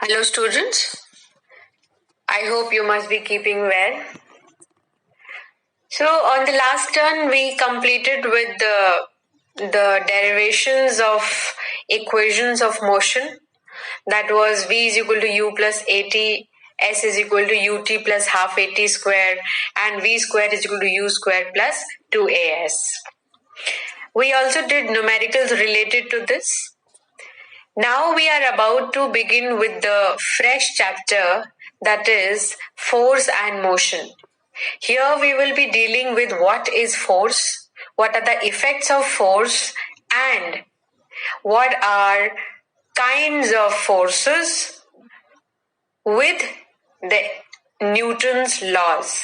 Hello students, I hope you must be keeping well. So on the last turn we completed with the derivations of equations of motion, that was v is equal to u plus at, s is equal to ut plus half at square, and v square is equal to u square plus 2as. We also did numericals related to this. Now we are about to begin with the fresh chapter, that is force and motion. Here we will be dealing with what is force, what are the effects of force, and what are kinds of forces with the Newton's laws.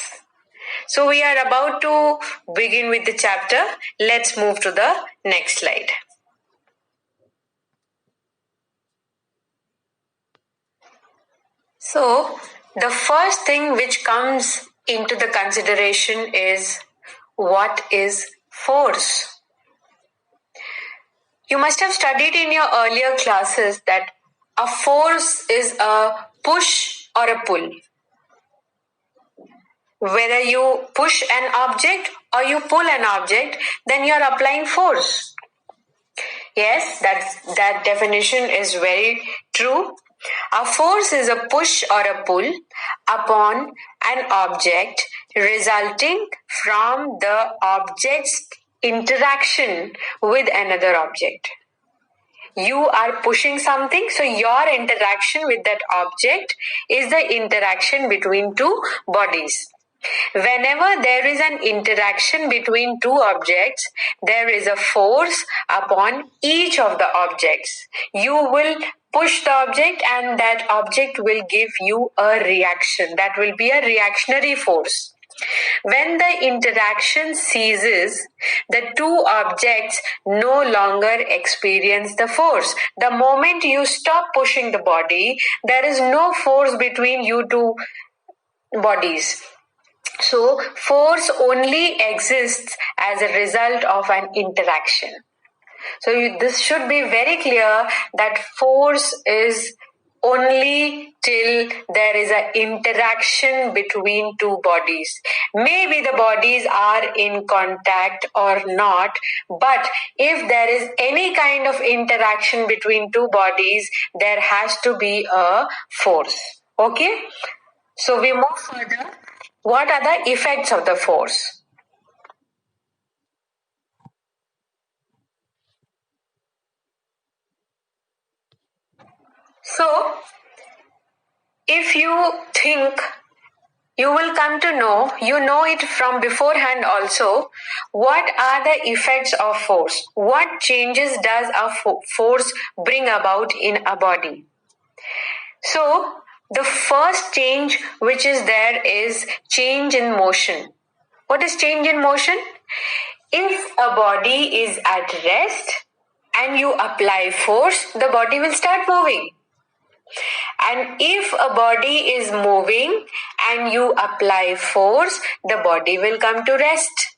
So we are about to begin with the chapter. Let's move to the next slide. So the first thing which comes into the consideration is what is force. You must have studied in your earlier classes that a force is a push or a pull. Whether you push an object or you pull an object, then you are applying force. Yes, that definition is very true. A force is a push or a pull upon an object resulting from the object's interaction with another object. You are pushing something, so your interaction with that object is the interaction between two bodies. Whenever there is an interaction between two objects, there is a force upon each of the objects. You will push the object and that object will give you a reaction. That will be a reactionary force. When the interaction ceases, the two objects no longer experience the force. The moment you stop pushing the body, there is no force between you two bodies. So, force only exists as a result of an interaction. So, this should be very clear that force is only till there is an interaction between two bodies. Maybe the bodies are in contact or not, but if there is any kind of interaction between two bodies, there has to be a force. Okay? So, we move further. What are the effects of the force? So, if you think, you will come to know, you know it from beforehand also, what are the effects of force? What changes does a force bring about in a body? So, the first change which is there is change in motion. What is change in motion? If a body is at rest and you apply force, the body will start moving. And if a body is moving and you apply force, the body will come to rest.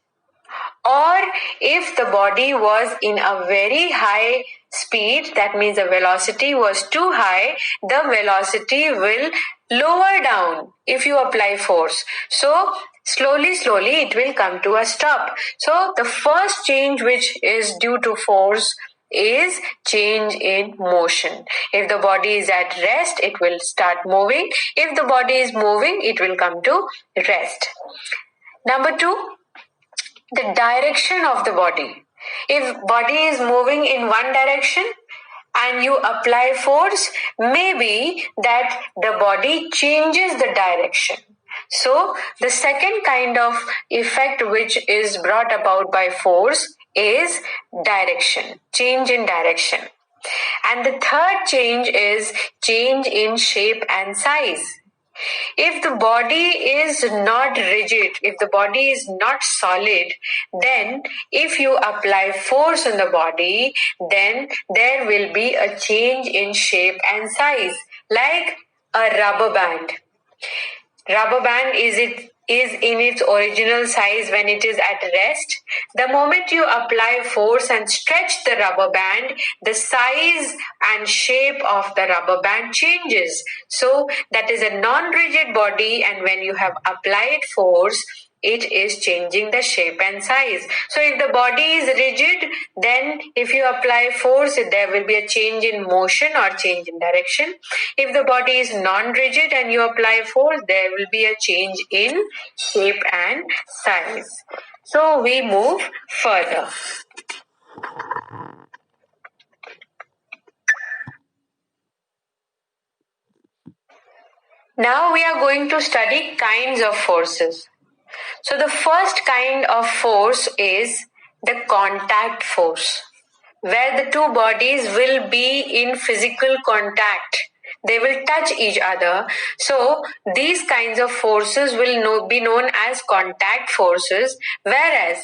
Or if the body was in a very high speed, that means the velocity was too high, the velocity will lower down if you apply force. So slowly it will come to a stop. So the first change which is due to force is change in motion. If the body is at rest, it will start moving. If the body is moving, it will come to rest. Number 2, the direction of the body. If body is moving in one direction and you apply force, maybe that the body changes the direction. So the second kind of effect which is brought about by force is direction, change in direction. And the third change is change in shape and size. If the body is not rigid, if the body is not solid, then if you apply force on the body, then there will be a change in shape and size, like a rubber band. Rubber band, is it is in its original size when it is at rest. The moment you apply force and stretch the rubber band, the size and shape of the rubber band changes. So that is a non-rigid body, and when you have applied force, it is changing the shape and size. So if the body is rigid, then if you apply force, there will be a change in motion or change in direction. If the body is non-rigid and you apply force, there will be a change in shape and size. So we move further. Now we are going to study kinds of forces. So the first kind of force is the contact force, where the two bodies will be in physical contact. They will touch each other. So these kinds of forces will be known as contact forces, whereas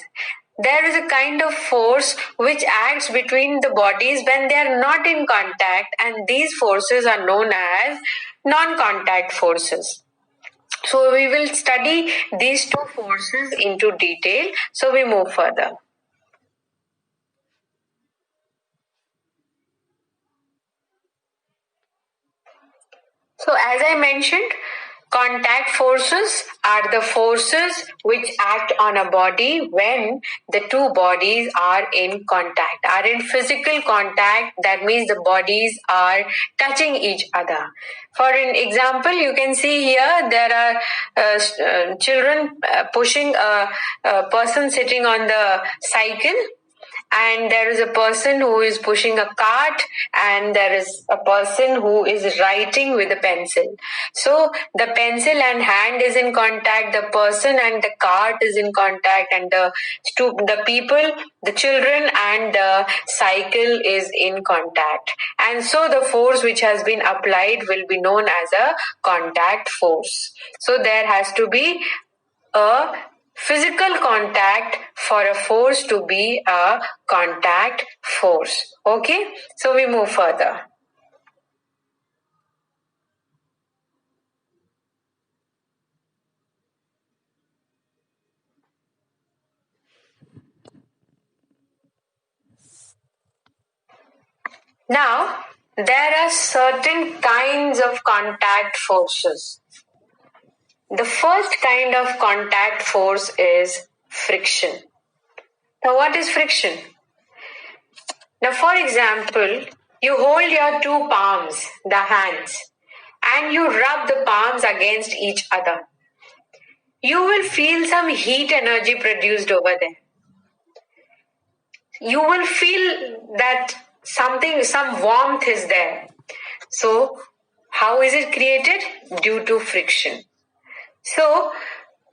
there is a kind of force which acts between the bodies when they are not in contact, and these forces are known as non-contact forces. So we will study these two forces into detail. So we move further. So as I mentioned, contact forces are the forces which act on a body when the two bodies are in contact, are in physical contact. That means the bodies are touching each other. For an example, you can see here there are children pushing a person sitting on the cycle, and there is a person who is pushing a cart, and there is a person who is writing with a pencil. So the pencil and hand is in contact, the person and the cart is in contact, and the people, the children and the cycle is in contact. And so the force which has been applied will be known as a contact force. So there has to be a physical contact for a force to be a contact force. Okay, so we move further. Now, there are certain kinds of contact forces. The first kind of contact force is friction. Now, what is friction? Now, for example, you hold your two palms, the hands, and you rub the palms against each other. You will feel some heat energy produced over there. You will feel that some warmth is there. So, how is it created? Due to friction. So,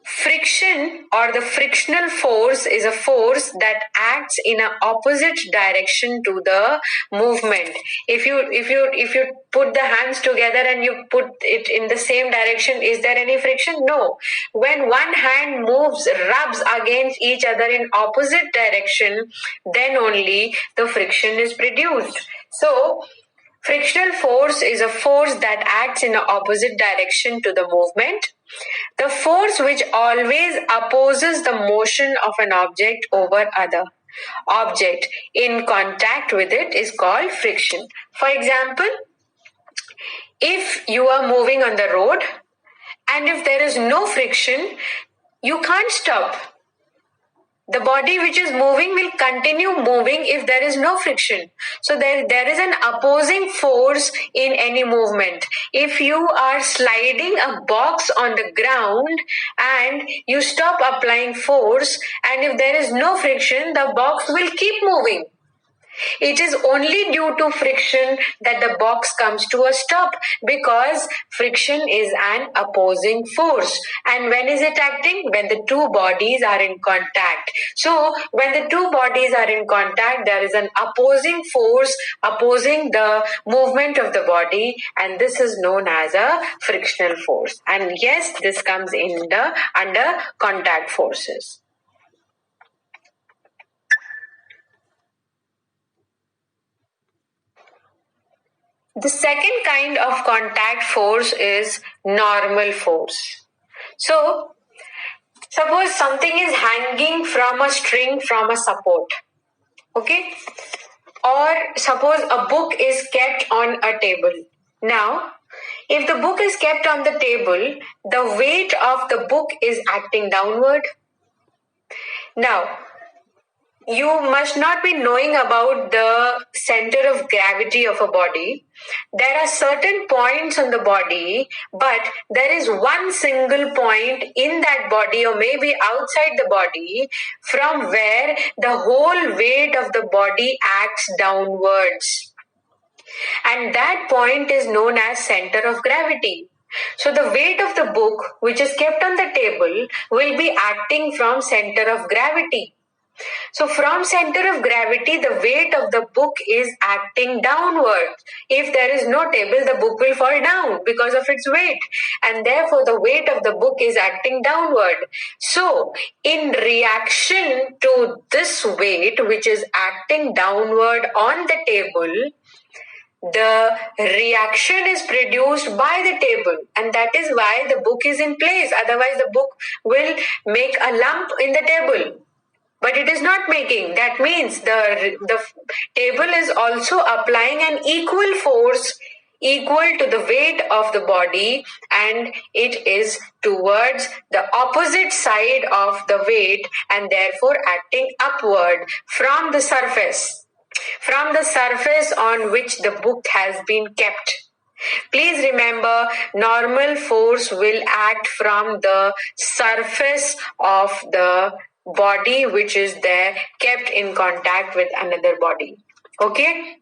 friction or the frictional force is a force that acts in an opposite direction to the movement. If you put the hands together and you put it in the same direction, is there any friction? No. When one hand rubs against each other in opposite direction, then only the friction is produced. So frictional force is a force that acts in an opposite direction to the movement. The force which always opposes the motion of an object over other object in contact with it is called friction. For example, if you are moving on the road and if there is no friction, you can't stop. The body which is moving will continue moving if there is no friction. So there is an opposing force in any movement. If you are sliding a box on the ground and you stop applying force, and if there is no friction, the box will keep moving. It is only due to friction that the box comes to a stop, because friction is an opposing force. And when is it acting? When the two bodies are in contact. So when the two bodies are in contact, there is an opposing force opposing the movement of the body, and this is known as a frictional force. And yes, this comes under contact forces. The second kind of contact force is normal force. So, Suppose something is hanging from a string from a support. Okay. Or suppose a book is kept on a table. Now, if the book is kept on the table, the weight of the book is acting downward. Now, you must not be knowing about the center of gravity of a body. There are certain points on the body, but there is one single point in that body or maybe outside the body from where the whole weight of the body acts downwards. And that point is known as center of gravity. So the weight of the book, which is kept on the table, will be acting from center of gravity. So from center of gravity, the weight of the book is acting downward. If there is no table, the book will fall down because of its weight. And therefore, the weight of the book is acting downward. So in reaction to this weight, which is acting downward on the table, the reaction is produced by the table, and that is why the book is in place. Otherwise, the book will make a lump in the table. But it is not making. That means the table is also applying an equal force equal to the weight of the body, and it is towards the opposite side of the weight and therefore acting upward from the surface on which the book has been kept. Please remember, normal force will act from the surface of the body which is there kept in contact with another body. Okay.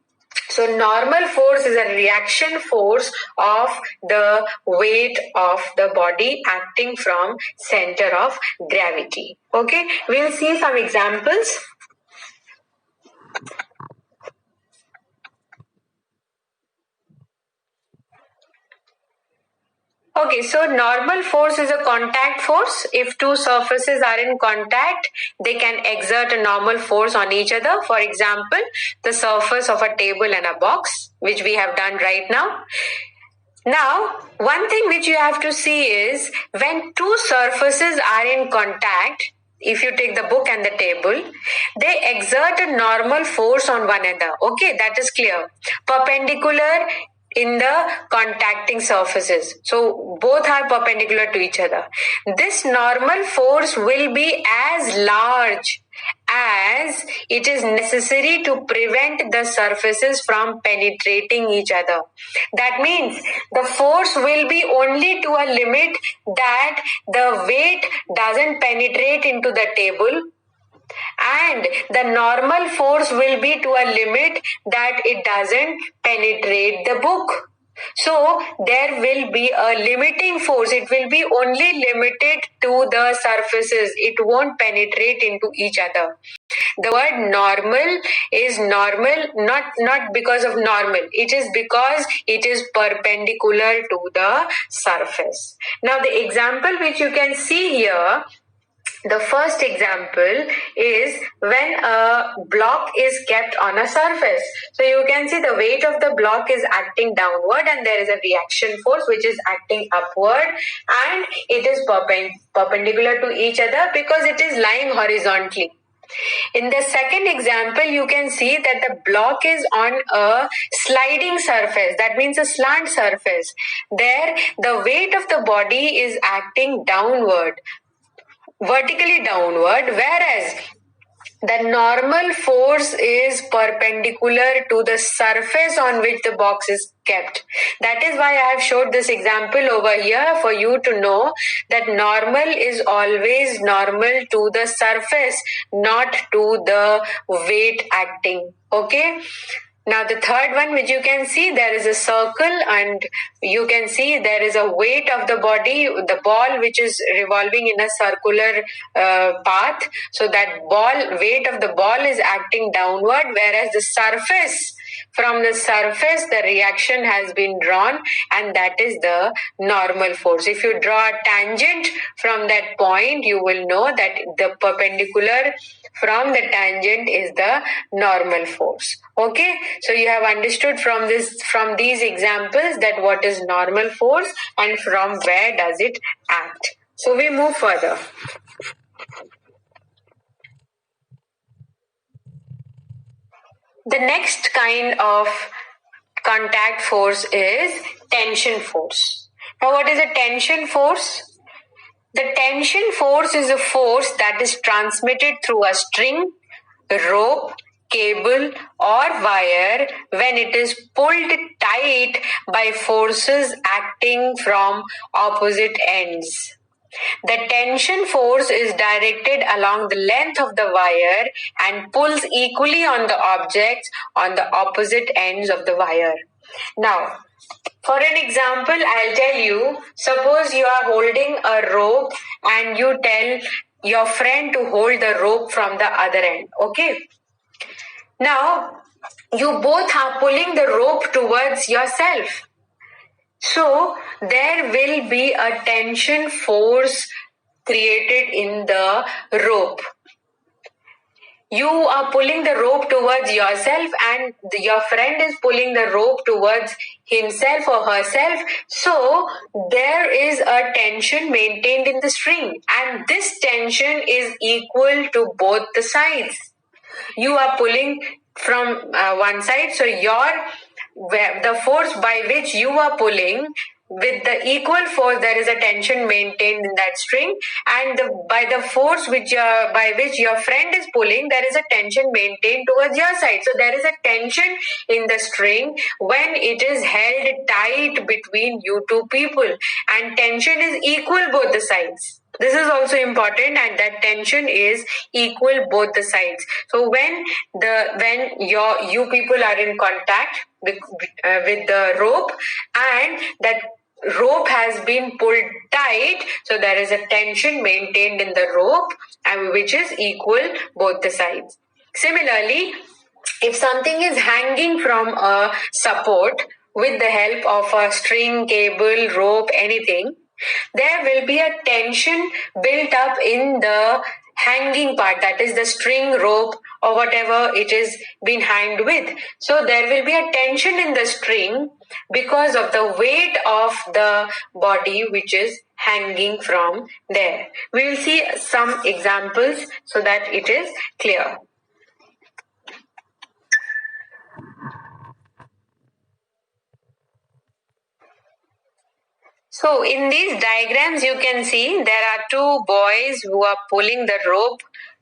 So normal force is a reaction force of the weight of the body acting from center of gravity. Okay. We'll see some examples. Okay, so normal force is a contact force. If two surfaces are in contact, they can exert a normal force on each other. For example, the surface of a table and a box, which we have done right now. Now, one thing which you have to see is when two surfaces are in contact, if you take the book and the table, they exert a normal force on one another. Okay, that is clear. Perpendicular in the contacting surfaces. So both are perpendicular to each other. This normal force will be as large as it is necessary to prevent the surfaces from penetrating each other. That means the force will be only to a limit that the weight doesn't penetrate into the table, and the normal force will be to a limit that it doesn't penetrate the book. So there will be a limiting force. It will be only limited to the surfaces. It won't penetrate into each other. The word normal is normal not because of normal. It is because it is perpendicular to the surface. Now the example which you can see here, the first example is when a block is kept on a surface. So you can see the weight of the block is acting downward and there is a reaction force which is acting upward, and it is perpendicular to each other because it is lying horizontally. In the second example, you can see that the block is on a sliding surface. That means a slant surface. There, the weight of the body is acting downward, vertically downward, whereas the normal force is perpendicular to the surface on which the box is kept. That is why I have showed this example over here for you to know that normal is always normal to the surface, not to the weight acting. Okay. Now the third one, which you can see, there is a circle and you can see there is a weight of the body, the ball which is revolving in a circular path. So that weight of the ball is acting downward, whereas the surface, from the surface, the reaction has been drawn, and that is the normal force. If you draw a tangent from that point, you will know that the perpendicular from the tangent is the normal force. Okay, so you have understood from these examples that what is normal force and from where does it act. So we move further. The next kind of contact force is tension force. Now, what is a tension force? The tension force is a force that is transmitted through a string, rope, cable, or wire when it is pulled tight by forces acting from opposite ends. The tension force is directed along the length of the wire and pulls equally on the objects on the opposite ends of the wire. Now, for an example, I'll tell you, suppose you are holding a rope and you tell your friend to hold the rope from the other end. Okay. Now, you both are pulling the rope towards yourself. So, there will be a tension force created in the rope. You are pulling the rope towards yourself and your friend is pulling the rope towards himself or herself. So there is a tension maintained in the string and this tension is equal to both the sides. You are pulling from one side, so the force by which you are pulling, with the equal force there is a tension maintained in that string, and by the force by which your friend is pulling, there is a tension maintained towards your side. So there is a tension in the string when it is held tight between you two people, and tension is equal both the sides. This is also important, and that tension is equal both the sides. So when you people are in contact with the rope and that rope has been pulled tight, so there is a tension maintained in the rope and which is equal both the sides. Similarly, if something is hanging from a support with the help of a string, cable, rope, anything, there will be a tension built up in the hanging part, that is the string, rope, or whatever it is been hanged with. So there will be a tension in the string because of the weight of the body which is hanging from there. We will see some examples so that it is clear. So in these diagrams you can see there are two boys who are pulling the rope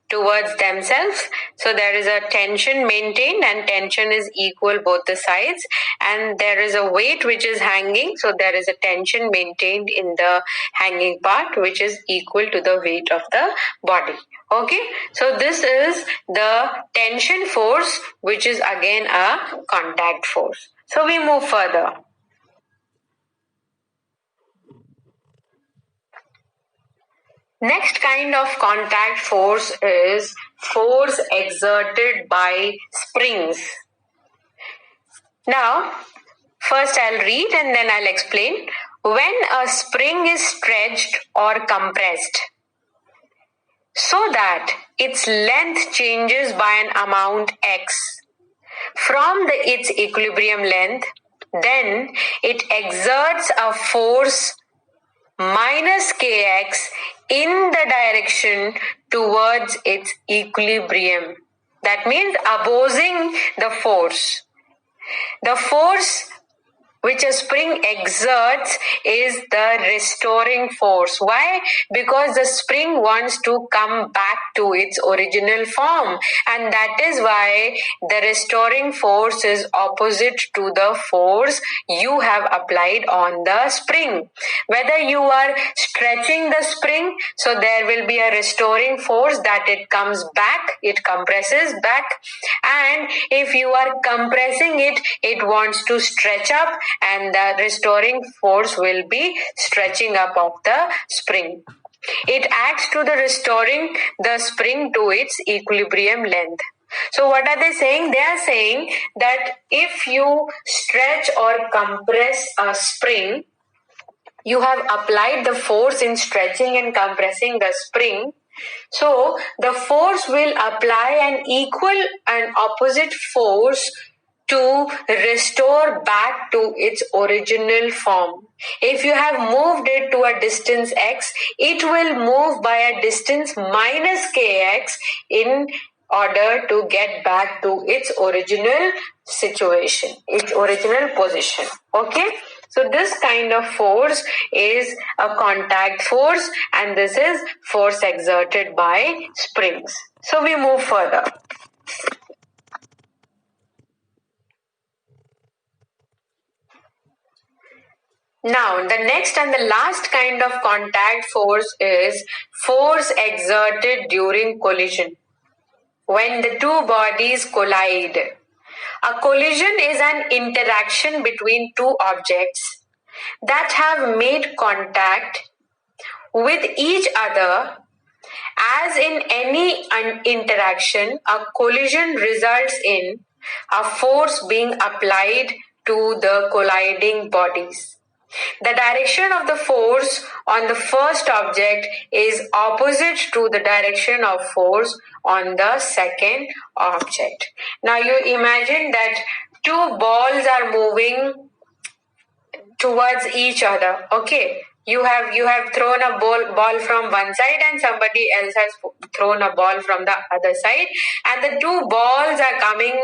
towards themselves. So there is a tension maintained and tension is equal both the sides, and there is a weight which is hanging. So there is a tension maintained in the hanging part which is equal to the weight of the body. Okay, so this is the tension force which is again a contact force. So we move further. Next kind of contact force is force exerted by springs. Now, first I'll read and then I'll explain. When a spring is stretched or compressed so that its length changes by an amount x from its equilibrium length, then it exerts a force minus kx in the direction towards its equilibrium. That means opposing the force. The force which a spring exerts is the restoring force. Why? Because the spring wants to come back to its original form, and that is why the restoring force is opposite to the force you have applied on the spring. Whether you are stretching the spring, so there will be a restoring force that it comes back, it compresses back, and if you are compressing it, it wants to stretch up, and the restoring force will be stretching up of the spring. It acts to the restoring the spring to its equilibrium length. So what are they saying? They are saying that if you stretch or compress a spring, you have applied the force in stretching and compressing the spring. So the force will apply an equal and opposite force to restore back to its original form. If you have moved it to a distance x, it will move by a distance minus kx in order to get back to its original situation, its original position. Okay, so this kind of force is a contact force, and this is force exerted by springs. So we move further. Now, the next and the last kind of contact force is force exerted during collision. When the two bodies collide. A collision is an interaction between two objects that have made contact with each other. As in any interaction, a collision results in a force being applied to the colliding bodies. The direction of the force on the first object is opposite to the direction of force on the second object. Now you imagine that two balls are moving towards each other. Okay, you have thrown a ball from one side and somebody else has thrown a ball from the other side, and the two balls are coming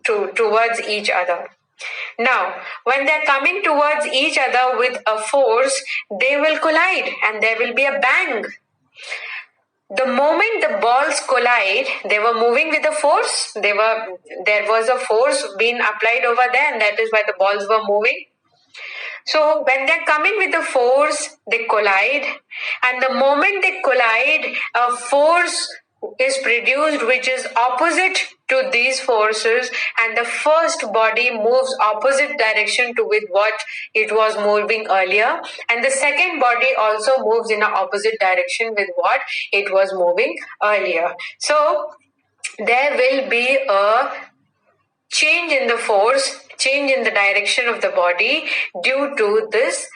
towards each other. Now, when they're coming towards each other with a force, they will collide and there will be a bang. The moment the balls collide, they were moving with a force. There was a force being applied over there, and that is why the balls were moving. So when they're coming with the force, they collide, and the moment they collide, a force is produced which is opposite to these forces, and the first body moves opposite direction to with what it was moving earlier, and the second body also moves in an opposite direction with what it was moving earlier. So there will be a change in the force, change in the direction of the body due to this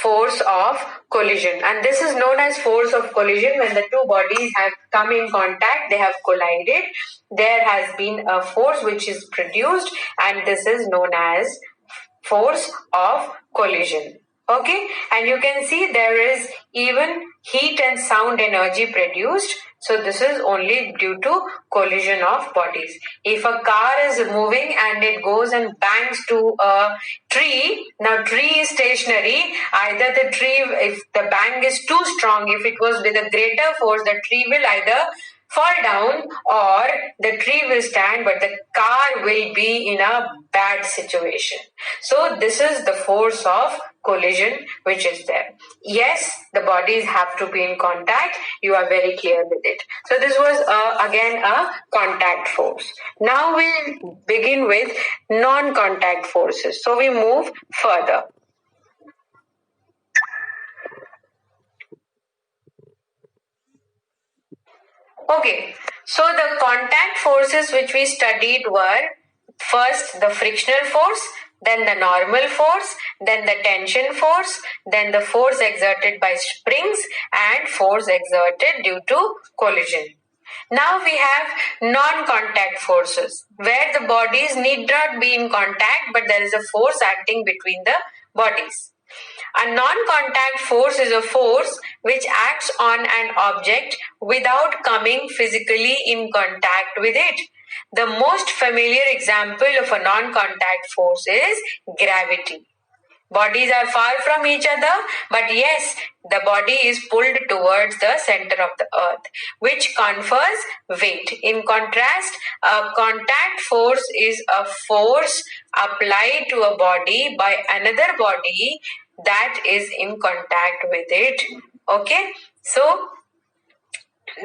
force of collision. And this is known as force of collision. When the two bodies have come in contact, they have collided, there has been a force which is produced, and this is known as force of collision. Okay, and you can see there is even heat and sound energy produced. So this is only due to collision of bodies. If a car is moving and it goes and bangs to a tree, now tree is stationary. Either the tree, if the bang is too strong, if it was with a greater force, the tree will either fall down or the tree will stand, but the car will be in a bad situation. So this is the force of collision which is there. Yes, the bodies have to be in contact. You are very clear with it. So this was again a contact force. Now we'll begin with non-contact forces. So we move further. Okay, so the contact forces which we studied were first the frictional force, then the normal force, then the tension force, then the force exerted by springs, and force exerted due to collision. Now we have non-contact forces where the bodies need not be in contact, but there is a force acting between the bodies. A non-contact force is a force which acts on an object without coming physically in contact with it. The most familiar example of a non-contact force is gravity. Bodies are far from each other, but yes, the body is pulled towards the center of the earth, which confers weight. In contrast, a contact force is a force applied to a body by another body that is in contact with it. Okay, so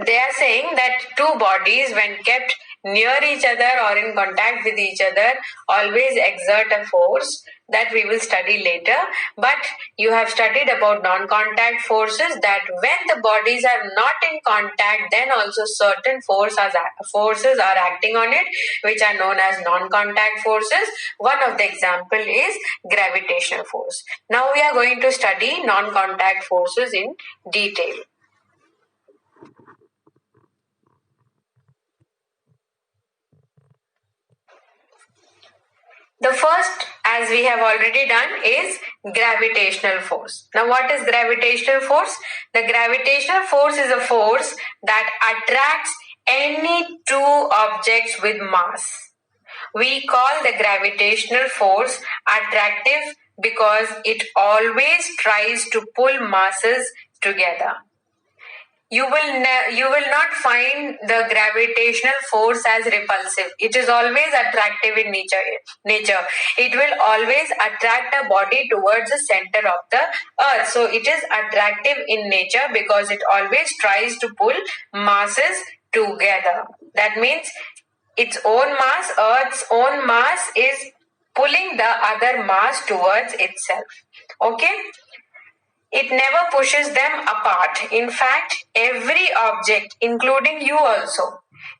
they are saying that two bodies, when kept near each other or in contact with each other, always exert a force that we will study later. But you have studied about non-contact forces, that when the bodies are not in contact, then also certain forces are acting on it, which are known as non-contact forces. One of the example is gravitational force. Now we are going to study non-contact forces in detail. The first, as we have already done, is gravitational force. Now, what is gravitational force? The gravitational force is a force that attracts any two objects with mass. We call the gravitational force attractive because it always tries to pull masses together. You will not find the gravitational force as repulsive. It is always attractive in nature. It will always attract a body towards the center of the earth. So it is attractive in nature because it always tries to pull masses together. That means its own mass, earth's own mass, is pulling the other mass towards itself. Okay? It never pushes them apart. In fact, every object, including you also,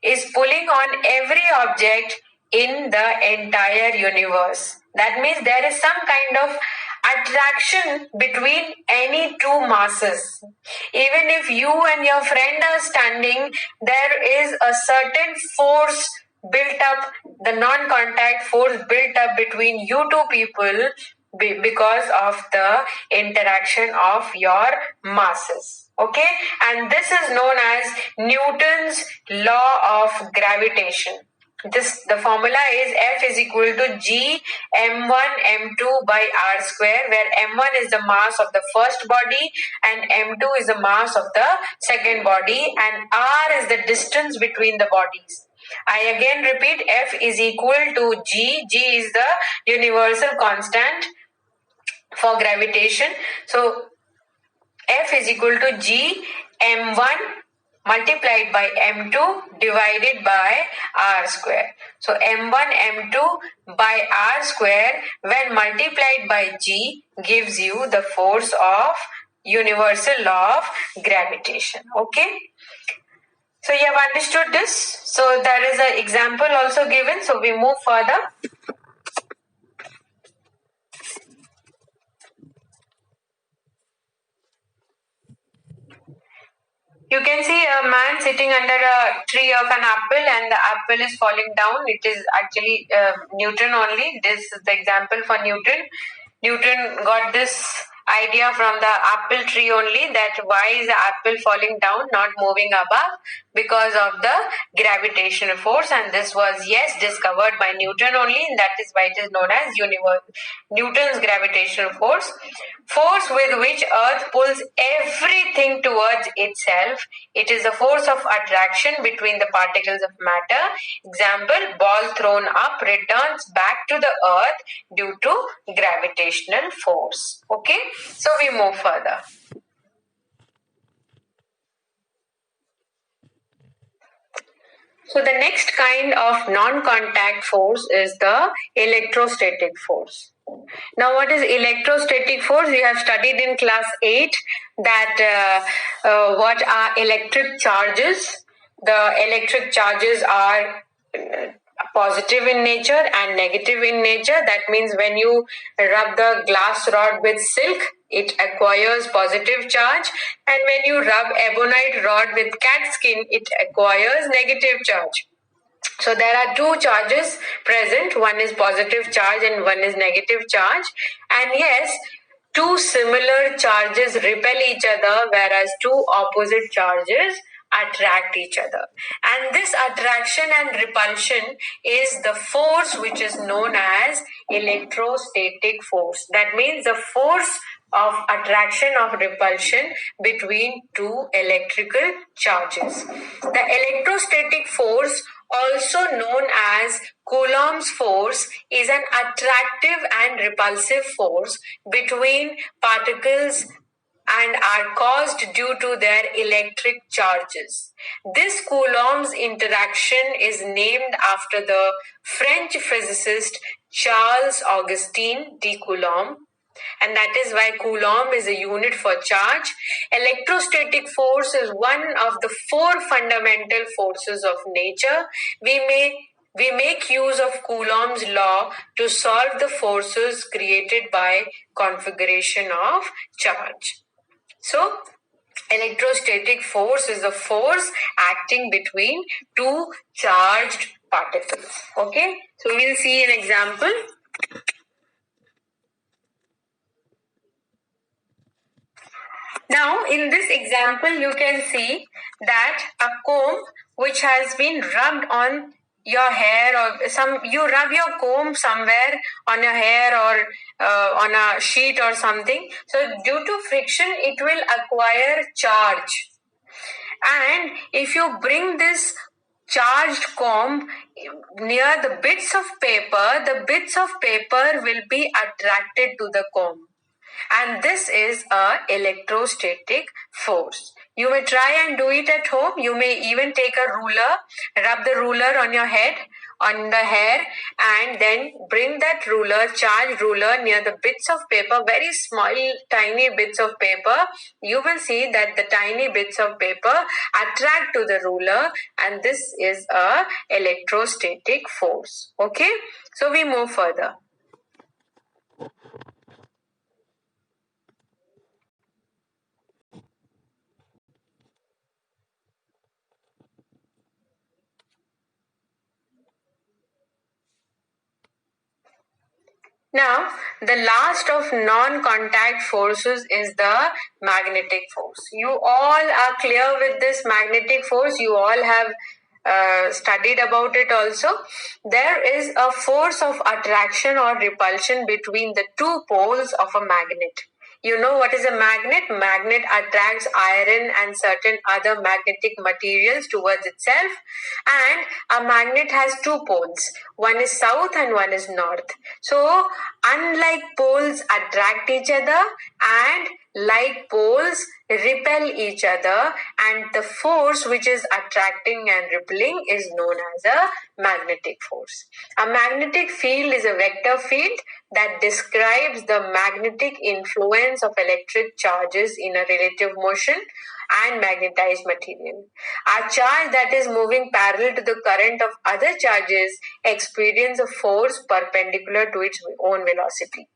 is pulling on every object in the entire universe. That means there is some kind of attraction between any two masses. Even if you and your friend are standing, there is a certain force built up, the non-contact force built up between you two people because of the interaction of your masses. Okay, and this is known as Newton's law of gravitation. The formula is F is equal to G m1 m2 by r square, where m1 is the mass of the first body and m2 is the mass of the second body, and r is the distance between the bodies. I again repeat, F is equal to G. G is the universal constant for gravitation. So F is equal to G m1 multiplied by m2 divided by r square. So m1 m2 by r square when multiplied by G gives you the force of universal law of gravitation. Okay. So you have understood this. So there is an example also given. So we move further. You can see a man sitting under a tree of an apple and the apple is falling down. It is actually Newton only. This is the example for Newton. Newton got this idea from the apple tree only, that why is the apple falling down, not moving above, because of the gravitational force. And this was, yes, discovered by Newton only, and that is why it is known as Newton's gravitational force. Force with which earth pulls everything towards itself. It is a force of attraction between the particles of matter. Example, ball thrown up returns back to the earth due to gravitational force. Okay, so we move further. So the next kind of non-contact force is the electrostatic force. Now, what is electrostatic force? We have studied in class 8 that what are electric charges. The electric charges are positive in nature and negative in nature. That means when you rub the glass rod with silk, it acquires positive charge, and when you rub ebonite rod with cat skin, it acquires negative charge. So there are two charges present. One is positive charge and one is negative charge. And yes, two similar charges repel each other, whereas two opposite charges attract each other. And this attraction and repulsion is the force which is known as electrostatic force. That means the force of attraction or repulsion between two electrical charges. The electrostatic force, also known as Coulomb's force, is an attractive and repulsive force between particles and are caused due to their electric charges. This Coulomb's interaction is named after the French physicist Charles Augustin de Coulomb, and that is why Coulomb is a unit for charge. Electrostatic force is one of the four fundamental forces of nature. We make use of Coulomb's law to solve the forces created by configuration of charge. So, electrostatic force is the force acting between two charged particles. Okay, so we'll see an example. Now, in this example, you can see that a comb which has been rubbed on your hair, or you rub your comb somewhere on your hair, or on a sheet or something. So due to friction, it will acquire charge. And if you bring this charged comb near the bits of paper will be attracted to the comb. And this is a electrostatic force. You may try and do it at home. You may even take a ruler, rub the ruler on your head, on the hair, and then bring that ruler, charged ruler, near the bits of paper, very small, tiny bits of paper. You will see that the tiny bits of paper attract to the ruler, and this is a electrostatic force. Okay, so we move further. Now, the last of non-contact forces is the magnetic force. You all are clear with this magnetic force. You all have studied about it also. There is a force of attraction or repulsion between the two poles of a magnet. You know what is a magnet? Magnet attracts iron and certain other magnetic materials towards itself. And a magnet has two poles. One is south and one is north. So, unlike poles attract each other, and like poles repel each other, and the force which is attracting and repelling is known as a magnetic force. A magnetic field is a vector field that describes the magnetic influence of electric charges in a relative motion and magnetized material. A charge that is moving parallel to the current of other charges experience a force perpendicular to its own velocity.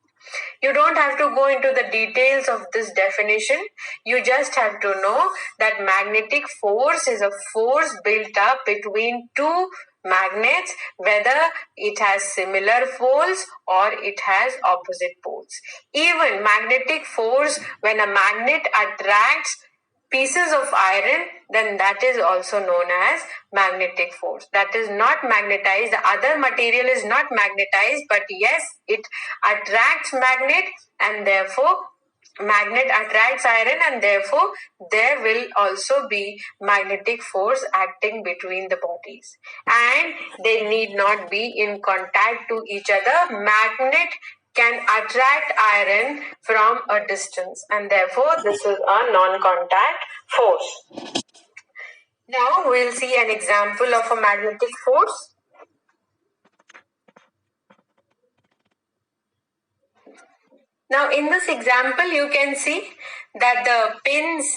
You don't have to go into the details of this definition. You just have to know that magnetic force is a force built up between two magnets, whether it has similar poles or it has opposite poles. Even magnetic force, when a magnet attracts pieces of iron, then that is also known as magnetic force. That is not magnetized. The other material is not magnetized, but yes, it attracts magnet, and therefore magnet attracts iron, and therefore there will also be magnetic force acting between the bodies, and they need not be in contact to each other. Magnet can attract iron from a distance, and therefore this is a non-contact force. Now we'll see an example of a magnetic force. Now in this example you can see that the pins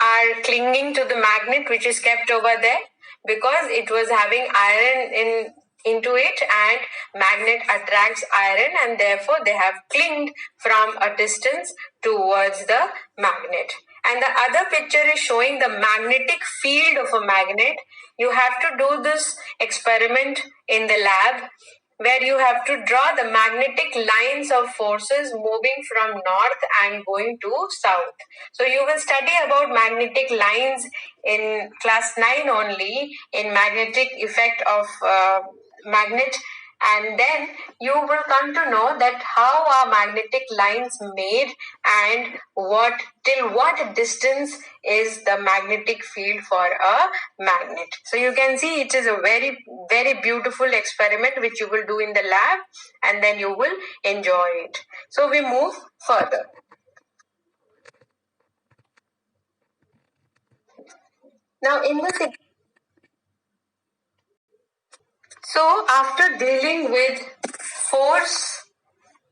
are clinging to the magnet which is kept over there, because it was having iron into it, and magnet attracts iron, and therefore they have clinged from a distance towards the magnet. And the other picture is showing the magnetic field of a magnet. You have to do this experiment in the lab, where you have to draw the magnetic lines of forces moving from north and going to south. So you will study about magnetic lines in class 9 only, in magnetic effect of magnet, and then you will come to know that how are magnetic lines made, and till what distance is the magnetic field for a magnet. So you can see it is a very, very beautiful experiment which you will do in the lab, and then you will enjoy it. So we move further. Now in this, so after dealing with force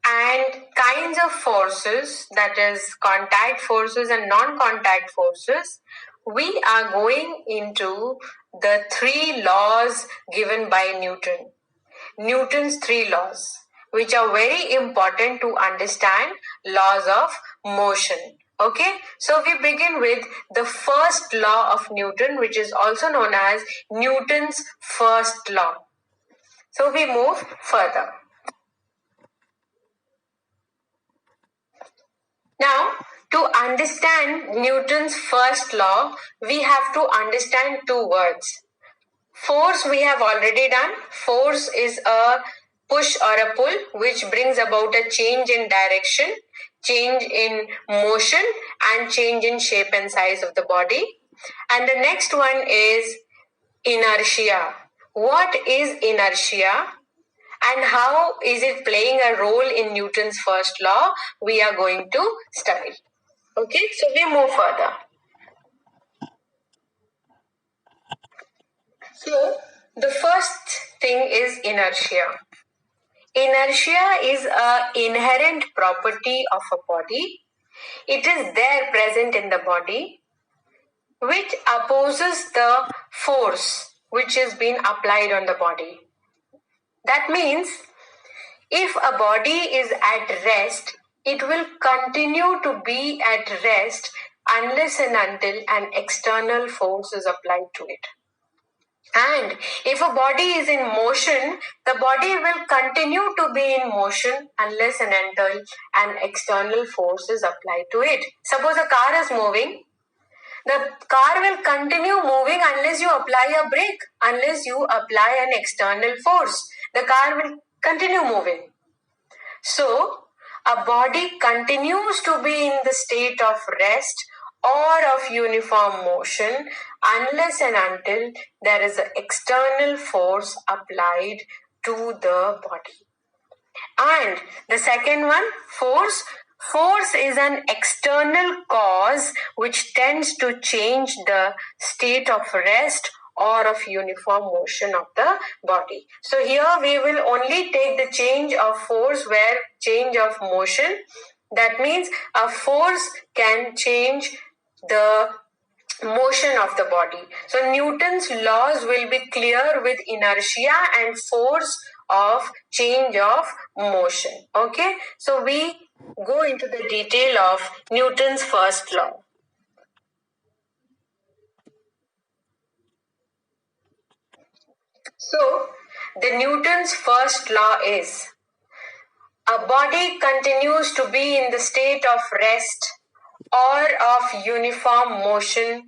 and kinds of forces, that is contact forces and non-contact forces, we are going into the 3 laws given by Newton. Newton's 3 laws, which are very important to understand laws of motion. Okay, so we begin with the first law of Newton, which is also known as Newton's first law. So we move further. understand Newton's first law, we have to understand two words. Force we have already done. Force is a push or a pull which brings about a change in direction, change in motion, and change in shape and size of the body. And the next one is inertia. What is inertia and how is it playing a role in Newton's first law? We are going to study. Okay, so we move further. So the first thing is inertia. Inertia is an inherent property of a body. It is there present in the body which opposes the force which is being applied on the body. That means if a body is at rest, it will continue to be at rest unless and until an external force is applied to it. And if a body is in motion, the body will continue to be in motion unless and until an external force is applied to it. Suppose a car is moving, the car will continue moving unless you apply a brake, unless you apply an external force. The car will continue moving. So, a body continues to be in the state of rest or of uniform motion unless and until there is an external force applied to the body. And the second one, force. Force is an external cause which tends to change the state of rest or of uniform motion of the body. So here we will only take the change of force where change of motion. That means a force can change the motion of the body. So Newton's laws will be clear with inertia and force of change of motion. Okay, so we go into the detail of Newton's first law. So the Newton's first law is a body continues to be in the state of rest or of uniform motion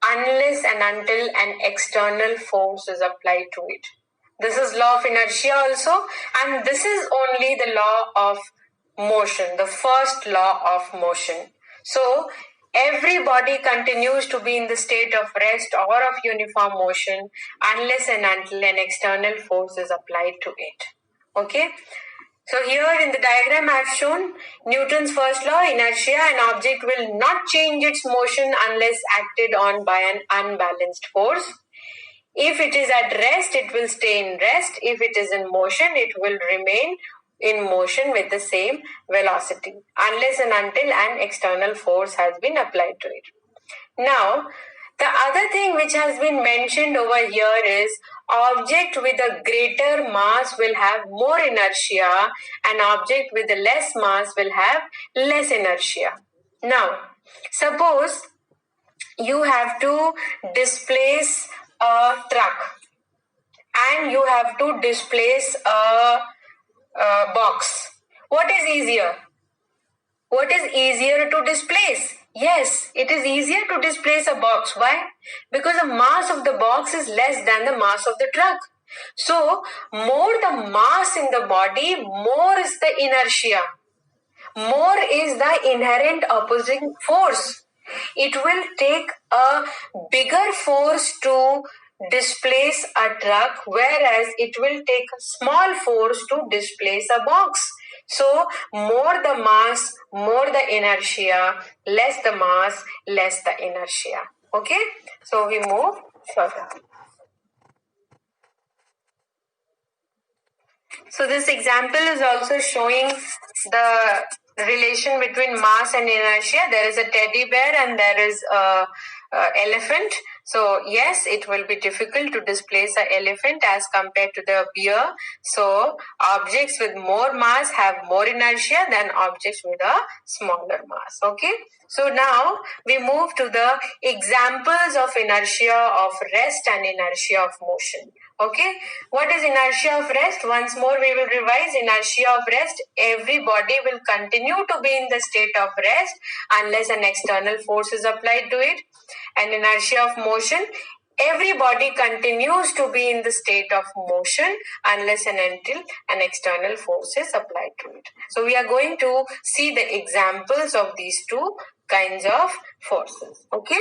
unless and until an external force is applied to it. This is law of inertia also, and this is only the law of motion, the first law of motion. So every body continues to be in the state of rest or of uniform motion unless and until an external force is applied to it. Okay. So here in the diagram I have shown Newton's first law, inertia. An object will not change its motion unless acted on by an unbalanced force. If it is at rest, it will stay in rest. If it is in motion, it will remain in motion with the same velocity unless and until an external force has been applied to it. Now, the other thing which has been mentioned over here is object with a greater mass will have more inertia and object with a less mass will have less inertia. Now, suppose you have to displace a truck and you have to displace a box. What is easier? What is easier to displace? Yes, it is easier to displace a box. Why? Because the mass of the box is less than the mass of the truck. So, more the mass in the body, more is the inertia. More is the inherent opposing force. It will take a bigger force to displace a truck, whereas it will take a small force to displace a box. So, more the mass, more the inertia, less the mass, less the inertia. Okay? So, we move further. So, this example is also showing the relation between mass and inertia. There is a teddy bear and there is a elephant. So yes, it will be difficult to displace an elephant as compared to the bear. So objects with more mass have more inertia than objects with a smaller mass. Okay. So now we move to the examples of inertia of rest and inertia of motion. Okay, what is inertia of rest? Once more we will revise. Inertia of rest, every body will continue to be in the state of rest unless an external force is applied to it. And inertia of motion, every body continues to be in the state of motion unless and until an external force is applied to it. So we are going to see the examples of these two kinds of forces. Okay.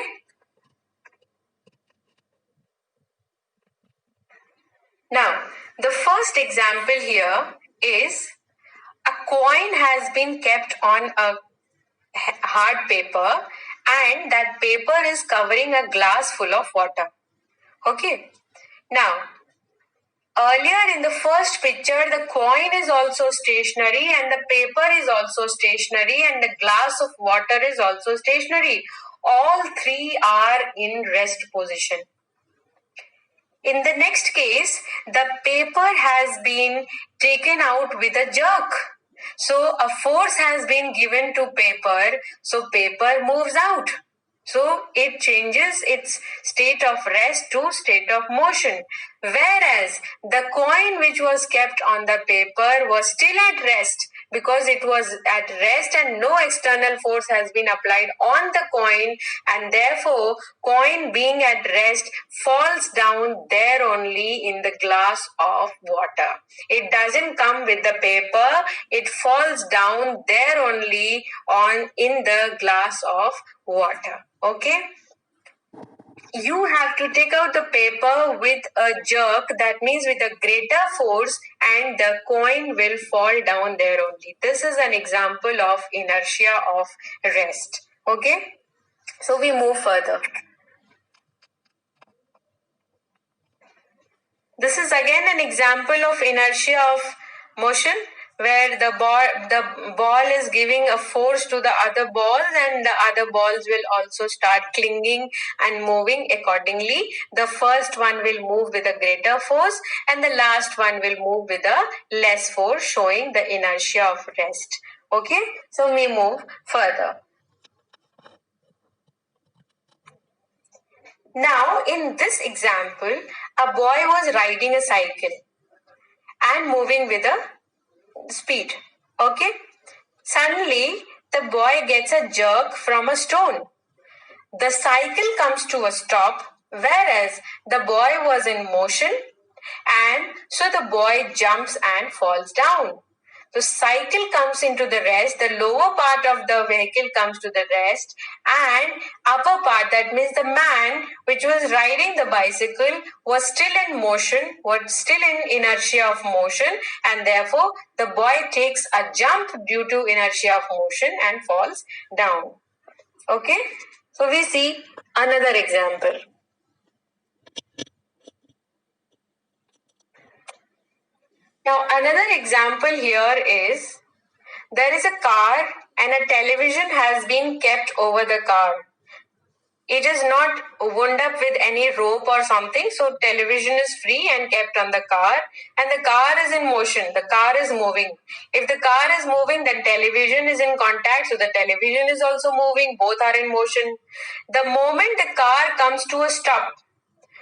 Now, the first example here is a coin has been kept on a hard paper and that paper is covering a glass full of water. Okay. Now, earlier in the first picture, the coin is also stationary and the paper is also stationary and the glass of water is also stationary. All three are in rest position. In the next case, the paper has been taken out with a jerk. So a force has been given to paper, so paper moves out. So it changes its state of rest to state of motion. Whereas the coin which was kept on the paper was still at rest because it was at rest and no external force has been applied on the coin, and therefore coin being at rest falls down there only in the glass of water. It doesn't come with the paper, it falls down there only on in the glass of water. Okay, you have to take out the paper with a jerk, that means with a greater force, and the coin will fall down there only. This is an example of inertia of rest. Okay, so we move further. This is again an example of inertia of motion, where the ball is giving a force to the other balls and the other balls will also start clinging and moving accordingly. The first one will move with a greater force and the last one will move with a less force, showing the inertia of rest. Okay, so we move further. Now, in this example, a boy was riding a cycle and moving with a speed. Okay. Suddenly, the boy gets a jerk from a stone. The cycle comes to a stop, whereas the boy was in motion, and so the boy jumps and falls down. The cycle comes into the rest, the lower part of the vehicle comes to the rest, and upper part, that means the man which was riding the bicycle was still in motion, was still in inertia of motion, and therefore the boy takes a jump due to inertia of motion and falls down. Okay, so we see another example. Now, another example here is there is a car and a television has been kept over the car. It is not wound up with any rope or something, so television is free and kept on the car, and the car is in motion. The car is moving. If the car is moving, then television is in contact, so the television is also moving. Both are in motion. The moment the car comes to a stop,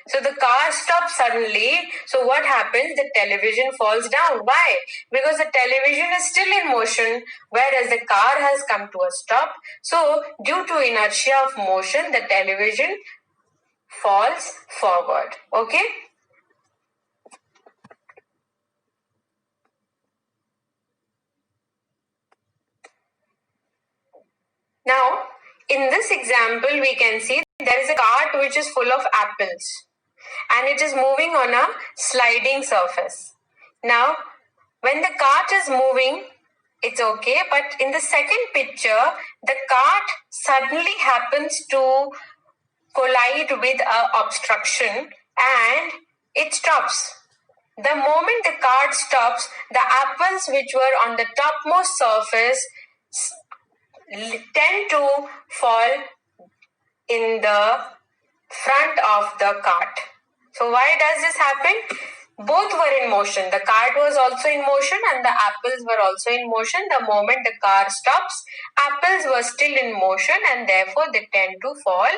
so the car stops suddenly. So what happens? The television falls down. Why? Because the television is still in motion, whereas the car has come to a stop. So due to inertia of motion, the television falls forward. Okay? Now, in this example, we can see there is a cart which is full of apples and it is moving on a sliding surface. Now, when the cart is moving, it's okay, but in the second picture, the cart suddenly happens to collide with an obstruction and it stops. The moment the cart stops, the apples which were on the topmost surface tend to fall in the front of the cart. So why does this happen? Both were in motion. The cart was also in motion and the apples were also in motion. The moment the car stops, apples were still in motion and therefore they tend to fall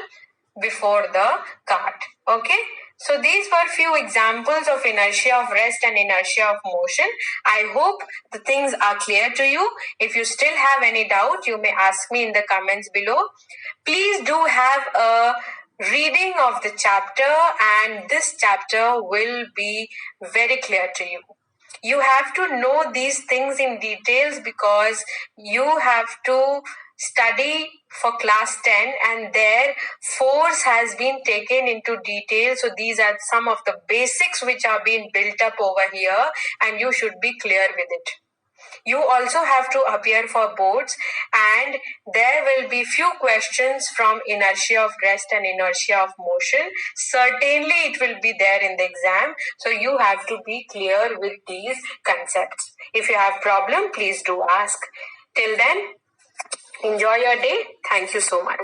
before the cart. Okay. So these were few examples of inertia of rest and inertia of motion. I hope the things are clear to you. If you still have any doubt, you may ask me in the comments below. Please do have a reading of the chapter, and this chapter will be very clear to you. You have to know these things in details because you have to study for class 10, and there force has been taken into detail. So these are some of the basics which are being built up over here, and you should be clear with it. You also have to appear for boards, and there will be few questions from inertia of rest and inertia of motion. Certainly it will be there in the exam, so you have to be clear with these concepts. If you have problem, please do ask. Till then, enjoy your day. Thank you so much.